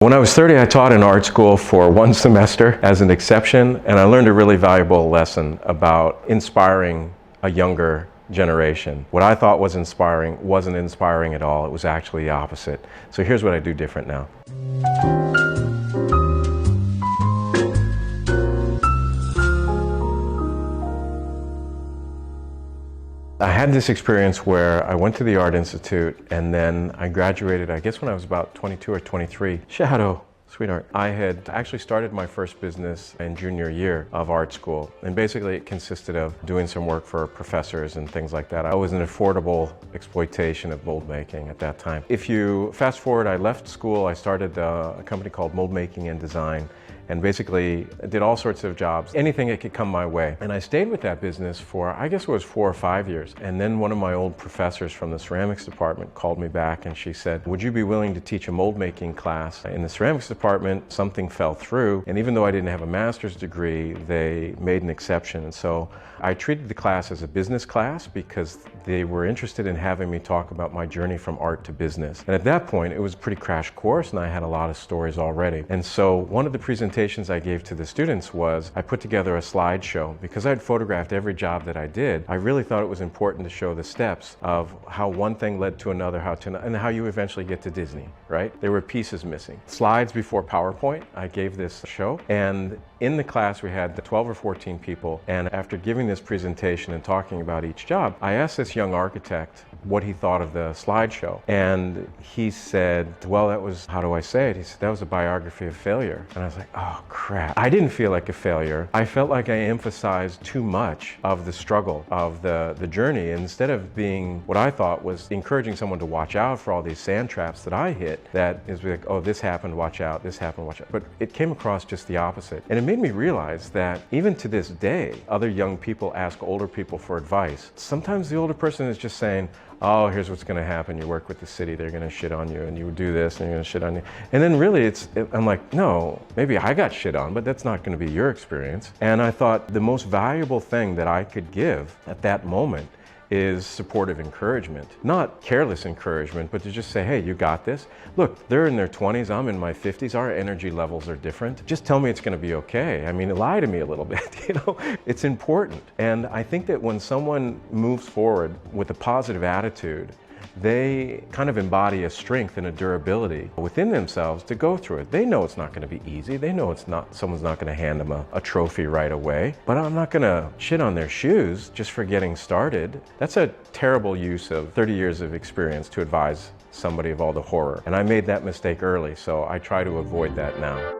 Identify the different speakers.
Speaker 1: When I was 30, I taught in art school for one semester as an exception, and I learned a really valuable lesson about inspiring a younger generation. What I thought was inspiring wasn't inspiring at all. It was actually the opposite. So here's what I do different now. I had this experience where I went to the Art Institute and then I graduated, I guess when I was about 22 or 23. Shadow, sweetheart. I had actually started my first business in junior year of art school. And basically it consisted of doing some work for professors and things like that. I was an affordable exploitation of mold making at that time. If you fast forward, I left school, I started a company called Mold Making and Design, and basically did all sorts of jobs, anything that could come my way. And I stayed with that business for, I guess it was 4 or 5 years. And then one of my old professors from the ceramics department called me back and she said, would you be willing to teach a mold making class? In the ceramics department, something fell through, and even though I didn't have a master's degree, they made an exception. And so I treated the class as a business class because they were interested in having me talk about my journey from art to business. And at that point, it was a pretty crash course and I had a lot of stories already. And so one of the presentations I gave to the students was I put together a slideshow. Because I'd photographed every job that I did, I really thought it was important to show the steps of how one thing led to another, and how you eventually get to Disney, right? There were pieces missing. Slides before PowerPoint, I gave this show, and in the class we had 12 or 14 people, and after giving this presentation and talking about each job, I asked this young architect what he thought of the slideshow. And he said, well, that was, how do I say it? He said, that was a biography of failure. And I was like, oh crap. I didn't feel like a failure. I felt like I emphasized too much of the struggle, of the journey, instead of being what I thought was encouraging someone to watch out for all these sand traps that I hit, that is like, oh, this happened, watch out, this happened, watch out. But it came across just the opposite. And it made me realize that even to this day, other young people ask older people for advice. Sometimes the older person is just saying, oh, here's what's going to happen. You work with the city, they're going to shit on you, and you do this, and you're going to shit on you. And then really, I'm like, no, maybe I got shit on, but that's not going to be your experience. And I thought the most valuable thing that I could give at that moment is supportive encouragement. Not careless encouragement, but to just say, hey, you got this. Look, they're in their 20s, I'm in my 50s, our energy levels are different. Just tell me it's gonna be okay. I mean, lie to me a little bit, you know? It's important. And I think that when someone moves forward with a positive attitude, they kind of embody a strength and a durability within themselves to go through it. They know it's not going to be easy. They know someone's not going to hand them a trophy right away. But I'm not going to shit on their shoes just for getting started. That's a terrible use of 30 years of experience to advise somebody of all the horror. And I made that mistake early, so I try to avoid that now.